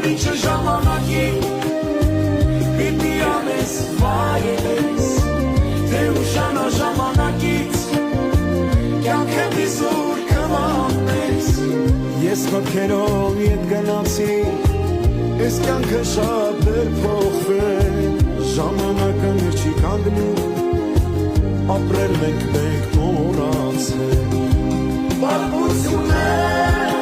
Ամենիչը ժամանակի Պիտի անես, վայելես Թե ուշանա ժամանակից Կյանքը դիսուր կմանես Ես մտքերով ետ գնացի Ես կյանքը շատ դեր փոխվել Ժամանակը մեր չի կանգնում Ապրել մենք մոռացել Պատմություն է